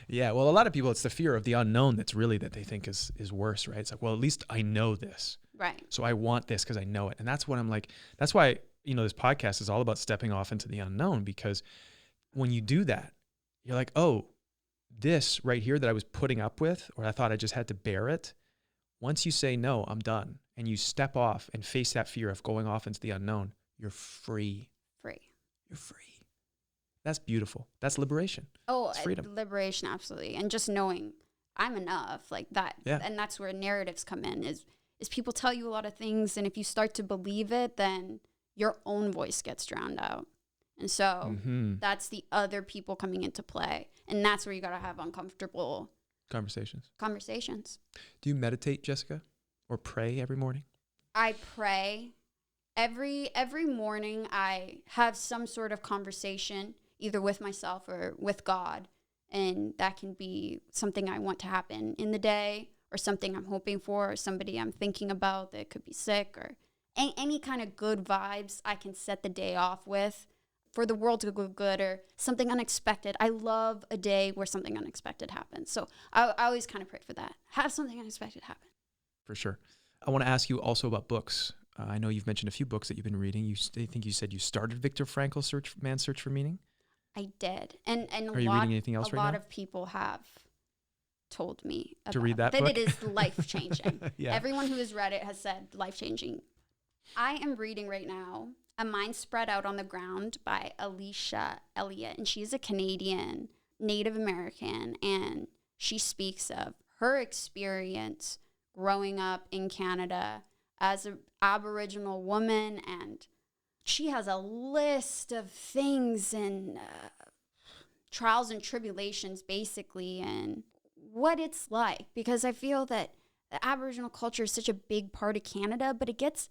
Yeah. Well, a lot of people, it's the fear of the unknown that they think is worse, right? It's like, well, at least I know this. Right. So I want this because I know it. And that's what I'm like, that's why, this podcast is all about stepping off into the unknown, because when you do that, you're like, oh, this right here that I was putting up with, or I thought I just had to bear it. Once you say, no, I'm done, and you step off and face that fear of going off into the unknown, you're free. You're free. That's beautiful. That's liberation. Oh, it's freedom. Liberation, absolutely. And just knowing I'm enough, like that. Yeah. And that's where narratives come in, is people tell you a lot of things, and if you start to believe it, then your own voice gets drowned out. And so that's the other people coming into play. And that's where you got to have uncomfortable conversations. Do you meditate, Jessica, or pray every morning? I pray. Every morning I have some sort of conversation, either with myself or with God. And that can be something I want to happen in the day, or something I'm hoping for, or somebody I'm thinking about that could be sick, or any kind of good vibes I can set the day off with for the world to go good, or something unexpected. I love a day where something unexpected happens. So I always kind of pray for that. Have something unexpected happen. For sure. I want to ask you also about books. I know you've mentioned a few books that you've been reading. I think you said you started Viktor Frankl's Man's Search for Meaning. I did. And are you reading anything else right now? A lot of people have. told me to read that book? It is life-changing. Yeah. Everyone who has read it has said life-changing. I am reading right now A Mind Spread Out on the Ground by Alicia Elliott, and she's a Canadian Native American, and she speaks of her experience growing up in Canada as an Aboriginal woman, and she has a list of things and trials and tribulations, basically, and what it's like, because I feel that the Aboriginal culture is such a big part of Canada, but it gets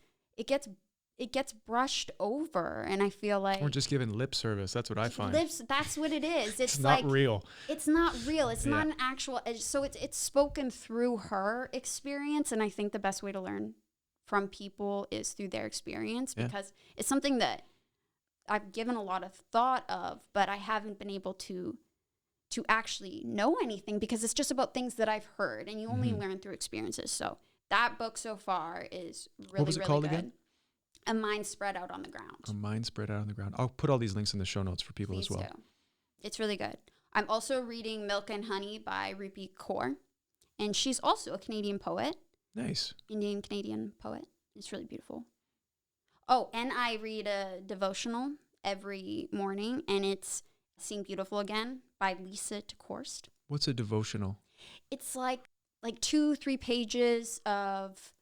brushed over, and I feel like we're just giving lip service. That's what I find. That's what it is. It's not real. It's not real. It's not an actual. So it's spoken through her experience, and I think the best way to learn from people is through their experience, because it's something that I've given a lot of thought of, but I haven't been able to actually know anything, because it's just about things that I've heard, and you only learn through experiences. So that book so far is really, what was it really called good. again? A Mind Spread Out on the Ground. A Mind Spread Out on the Ground. I'll put all these links in the show notes for people Please as well. do. It's really good. I'm also reading Milk and Honey by Rupi Kaur, and she's also a Canadian poet. Nice. Indian Canadian poet. It's really beautiful. Oh, and I read a devotional every morning, and it's Seeing Beautiful Again by Lisa DeCourst. What's a devotional? It's like 2-3 pages of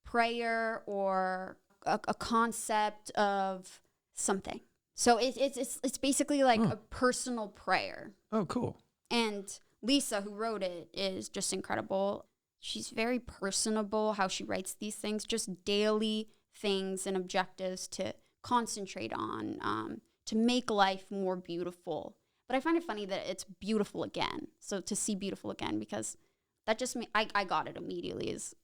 prayer or a concept of something. So it's basically like a personal prayer. Oh, cool. And Lisa, who wrote it, is just incredible. She's very personable, how she writes these things, just daily things and objectives to concentrate on, to make life more beautiful. But I find it funny that it's beautiful again. So to see beautiful again, because that just I got it immediately as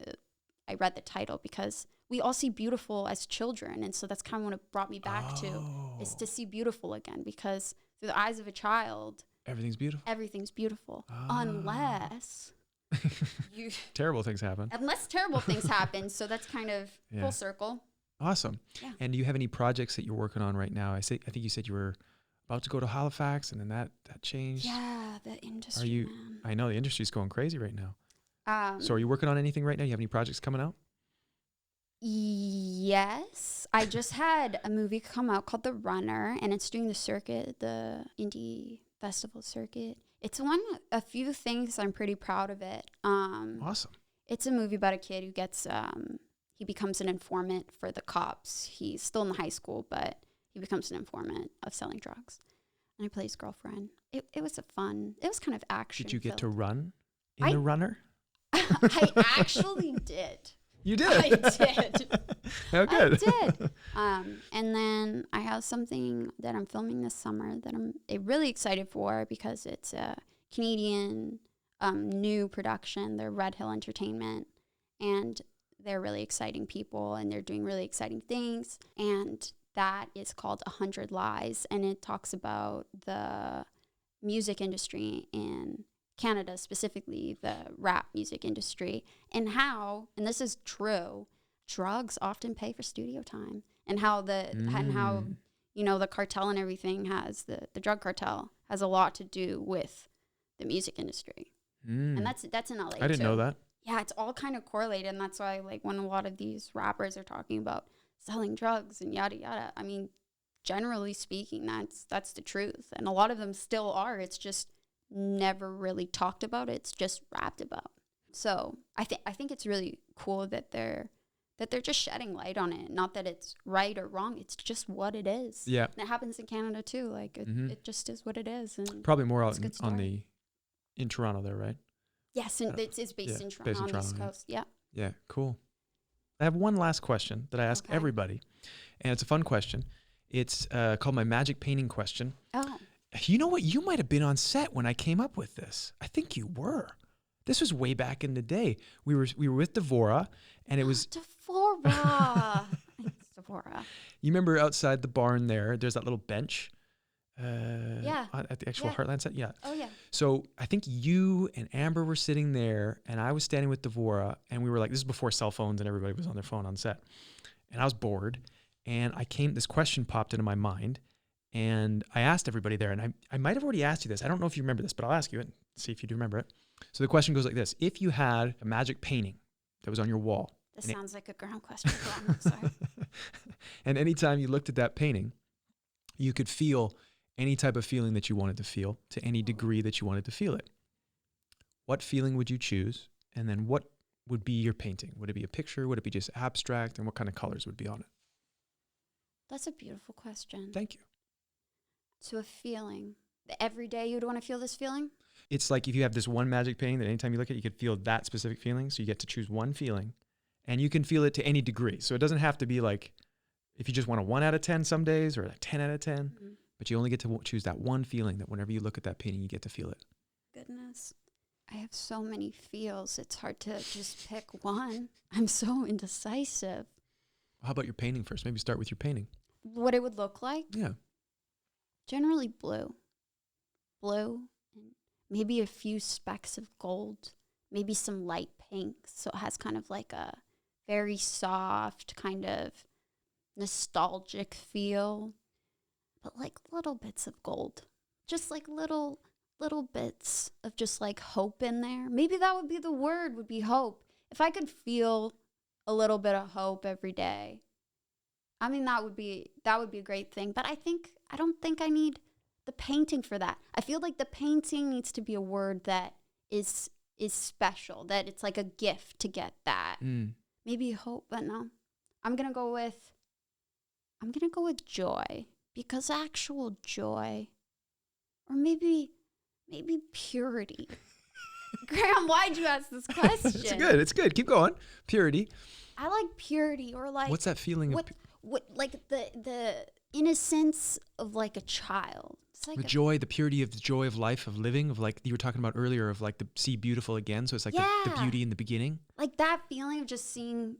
I read the title, because we all see beautiful as children. And so that's kind of what it brought me back to, is to see beautiful again, because through the eyes of a child, everything's beautiful. Everything's beautiful. Unless terrible things happen. Unless terrible things happen. So that's kind of full circle. Awesome. Yeah. And do you have any projects that you're working on right now? I think you said you were about to go to Halifax, and then that changed. Yeah, the industry. Man. I know the industry's going crazy right now. So are you working on anything right now? You have any projects coming out? Yes. I just had a movie come out called The Runner, and it's doing the circuit, the indie festival circuit. It's won a few things. I'm pretty proud of it. Awesome. It's a movie about a kid who gets, he becomes an informant for the cops. He's still in high school, but he becomes an informant of selling drugs. And I play his girlfriend. It was it was kind of action. Did you get to run in The Runner? I actually did. You did? I did. Oh, good. I did. And then I have something that I'm filming this summer that I'm really excited for, because it's a Canadian new production. They're Red Hill Entertainment, and they're really exciting people, and they're doing really exciting things. And that is called 100 Lies, and it talks about the music industry in Canada, specifically the rap music industry, and how, and this is true, drugs often pay for studio time, and how the cartel and everything has the drug cartel has a lot to do with the music industry. And that's in LA. I didn't know that. Yeah, it's all kind of correlated, and that's why, like, when a lot of these rappers are talking about selling drugs and yada yada, I mean, generally speaking, that's the truth, and a lot of them still are. It's just never really talked about. It's just rapped about. So I think it's really cool that they're just shedding light on it. Not that it's right or wrong. It's just what it is. Yeah, and it happens in Canada too. Like it just is what it is. And probably more out in Toronto there, right? Yes, and it's based in Toronto, on the East Coast. Yeah. Yeah, cool. I have one last question that I ask everybody, and it's a fun question. It's called my magic painting question. Oh. You know what? You might have been on set when I came up with this. I think you were. This was way back in the day. We were with Devora, and it was Devora. Thanks, Devora. You remember outside the barn there? There's that little bench. At the actual Heartland set. Yeah. Oh yeah. So I think you and Amber were sitting there, and I was standing with Devora, and we were like, this is before cell phones and everybody was on their phone on set, and I was bored, and this question popped into my mind. And I asked everybody there, and I might have already asked you this. I don't know if you remember this, but I'll ask you it and see if you do remember it. So the question goes like this. If you had a magic painting that was on your wall. This sounds like a ground question. I'm sorry. And anytime you looked at that painting, you could feel any type of feeling that you wanted to feel to any degree that you wanted to feel it. What feeling would you choose? And then what would be your painting? Would it be a picture? Would it be just abstract? And what kind of colors would be on it? That's a beautiful question. Thank you. So a feeling. Every day you would want to feel this feeling? It's like if you have this one magic painting that anytime you look at it, you could feel that specific feeling. So you get to choose one feeling and you can feel it to any degree. So it doesn't have to be like, if you just want a 1 out of 10 some days or a 10 out of 10, but you only get to choose that one feeling that whenever you look at that painting, you get to feel it. Goodness. I have so many feels. It's hard to just pick one. I'm so indecisive. How about your painting first? Maybe start with your painting. What it would look like? Yeah. Generally blue. Blue, and maybe a few specks of gold, maybe some light pink. So it has kind of like a very soft, kind of nostalgic feel, but like little bits of gold. Just like little bits of just like hope in there. Maybe that would be the word, would be hope. If I could feel a little bit of hope every day, I mean, that would be a great thing. But I don't think I need the painting for that. I feel like the painting needs to be a word that is special, that it's like a gift to get that. Maybe hope, but no. I'm going to go with joy, because actual joy, or maybe purity. Graham, why'd you ask this question? It's good. Keep going. Purity. I like purity, or like, what's that feeling? What like the innocence of like a child. It's like the purity of the joy of life, of living, of like you were talking about earlier, of like the see beautiful again. So it's like the beauty in the beginning. Like that feeling of just seeing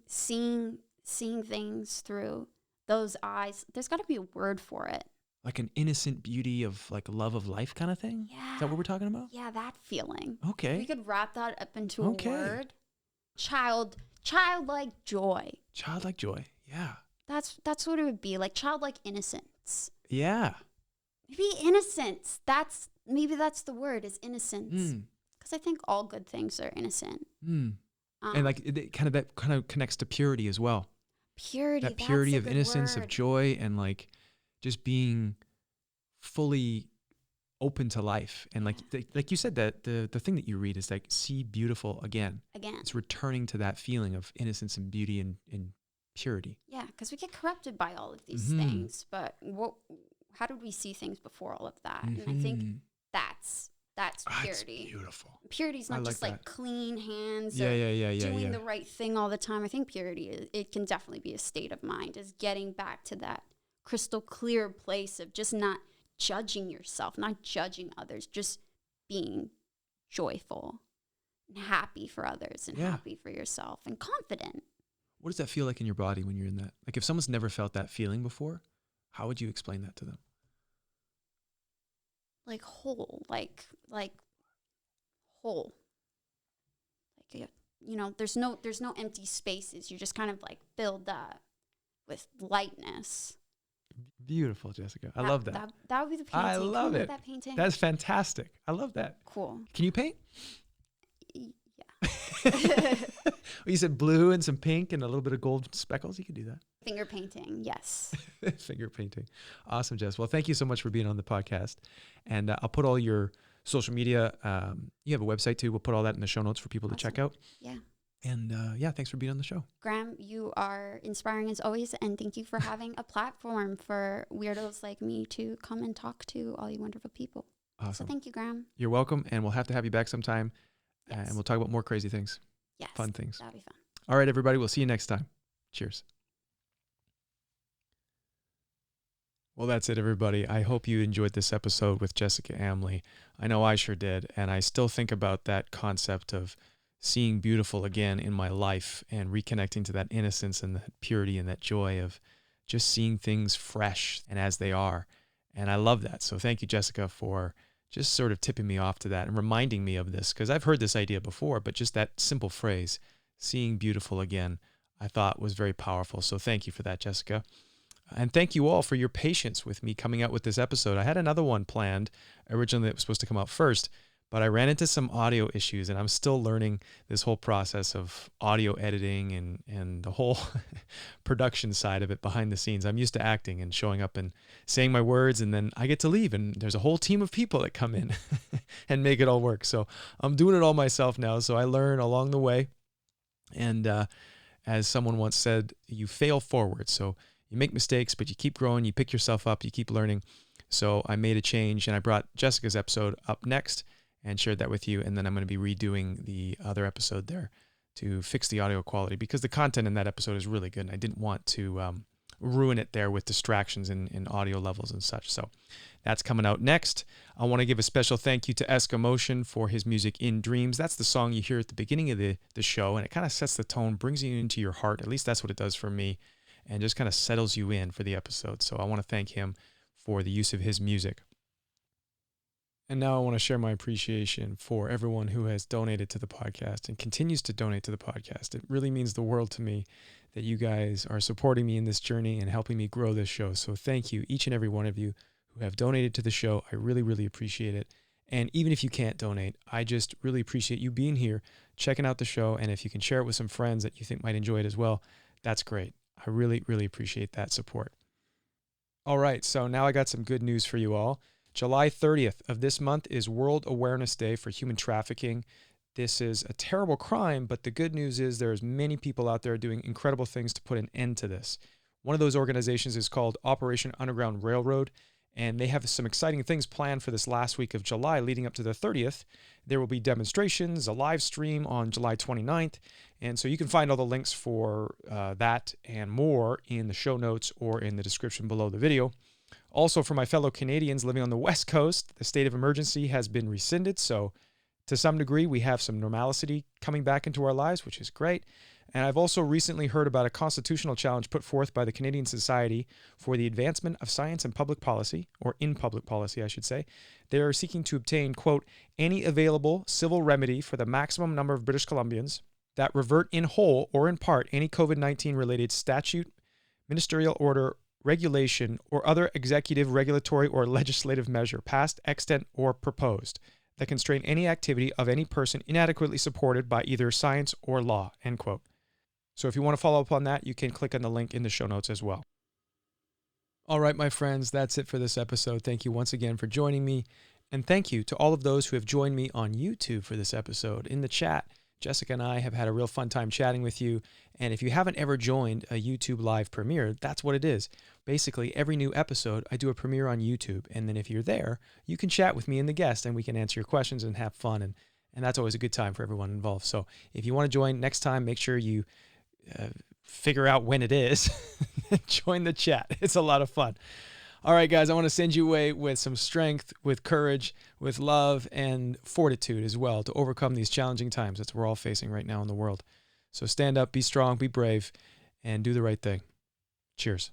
things through those eyes. There's got to be a word for it. Like an innocent beauty of like love of life kind of thing? Yeah. Is that what we're talking about? Yeah, that feeling. Okay. We could wrap that up into a word. Childlike joy. Childlike joy. Yeah. That's what it would be. Like childlike innocence. Yeah. Maybe innocence. Maybe that's the word, is innocence. Because I think all good things are innocent. And like that kind of connects to purity as well. Purity. That purity that's of innocence, word. of joy, and like just being fully open to life. And like you said, that the thing that you read is like see beautiful again. It's returning to that feeling of innocence and beauty and purity. Yeah, because we get corrupted by all of these things. But how did we see things before all of that? And I think that's purity. That's beautiful. Purity's not just like clean hands or doing the right thing all the time. I think purity, it can definitely be a state of mind, is getting back to that crystal clear place of just not judging yourself, not judging others, just being joyful and happy for others and happy for yourself and confident. What does that feel like in your body when you're in that? Like if someone's never felt that feeling before, how would you explain that to them? Like whole, like whole. Like, there's no empty spaces. You're just kind of like filled up with lightness. Beautiful, Jessica. I love that. That would be the painting. I love it. That painting. That's fantastic. I love that. Cool. Can you paint? Yeah. Well, you said blue and some pink and a little bit of gold speckles. You could do that. Finger painting, yes. Finger painting. Awesome, Jess. Well, thank you so much for being on the podcast. And I'll put all your social media. You have a website too. We'll put all that in the show notes for people to check out. Yeah. And thanks for being on the show. Graham, you are inspiring as always. And thank you for having a platform for weirdos like me to come and talk to all you wonderful people. Awesome. So thank you, Graham. You're welcome. And we'll have to have you back sometime. Yes. And we'll talk about more crazy things. Yes. Fun things. That'll be fun. All right, everybody. We'll see you next time. Cheers. Well, that's it, everybody. I hope you enjoyed this episode with Jessica Amlee. I know I sure did. And I still think about that concept of seeing beautiful again in my life and reconnecting to that innocence and that purity and that joy of just seeing things fresh and as they are. And I love that. So thank you, Jessica, for just sort of tipping me off to that and reminding me of this, because I've heard this idea before, but just that simple phrase, seeing beautiful again, I thought was very powerful. So thank you for that, Jessica. And thank you all for your patience with me coming out with this episode. I had another one planned originally that was supposed to come out first, but I ran into some audio issues, and I'm still learning this whole process of audio editing and the whole production side of it behind the scenes. I'm used to acting and showing up and saying my words, and then I get to leave, and there's a whole team of people that come in and make it all work. So I'm doing it all myself now, so I learn along the way. And as someone once said, you fail forward. So you make mistakes, but you keep growing, you pick yourself up, you keep learning. So I made a change, and I brought Jessica's episode up next and shared that with you. And then I'm going to be redoing the other episode there to fix the audio quality, because the content in that episode is really good, and I didn't want to ruin it there with distractions in audio levels and such. So that's coming out next. I want to give a special thank you to Eskimotion for his music In Dreams. That's the song you hear at the beginning of the show, and it kind of sets the tone, brings you into your heart. At least that's what it does for me, and just kind of settles you in for the episode. So I want to thank him for the use of his music. And now I want to share my appreciation for everyone who has donated to the podcast and continues to donate to the podcast. It really means the world to me that you guys are supporting me in this journey and helping me grow this show. So thank you, each and every one of you who have donated to the show. I really, really appreciate it. And even if you can't donate, I just really appreciate you being here, checking out the show. And if you can share it with some friends that you think might enjoy it as well, that's great. I really, really appreciate that support. All right, so now I got some good news for you all. July 30th of this month is World Awareness Day for Human Trafficking. This is a terrible crime, but the good news is there's many people out there doing incredible things to put an end to this. One of those organizations is called Operation Underground Railroad, and they have some exciting things planned for this last week of July leading up to the 30th. There will be demonstrations, a live stream on July 29th, and so you can find all the links for that and more in the show notes or in the description below the video. Also, for my fellow Canadians living on the West Coast, the state of emergency has been rescinded, so to some degree, we have some normalcy coming back into our lives, which is great. And I've also recently heard about a constitutional challenge put forth by the Canadian Society for the Advancement of Science and Public Policy, or in public policy, I should say. They are seeking to obtain, quote, any available civil remedy for the maximum number of British Columbians that revert in whole or in part any COVID-19 related statute, ministerial order, regulation, or other executive, regulatory, or legislative measure, past, extant, or proposed, that constrain any activity of any person inadequately supported by either science or law, end quote. So if you want to follow up on that, you can click on the link in the show notes as well. All right, my friends, that's it for this episode. Thank you once again for joining me. And thank you to all of those who have joined me on YouTube for this episode. In the chat, Jessica and I have had a real fun time chatting with you. And if you haven't ever joined a YouTube live premiere, that's what it is. Basically, every new episode, I do a premiere on YouTube. And then if you're there, you can chat with me and the guest, and we can answer your questions and have fun. And that's always a good time for everyone involved. So if you want to join next time, make sure you figure out when it is. Join the chat. It's a lot of fun. All right, guys, I want to send you away with some strength, with courage, with love, and fortitude as well to overcome these challenging times that we're all facing right now in the world. So stand up, be strong, be brave, and do the right thing. Cheers.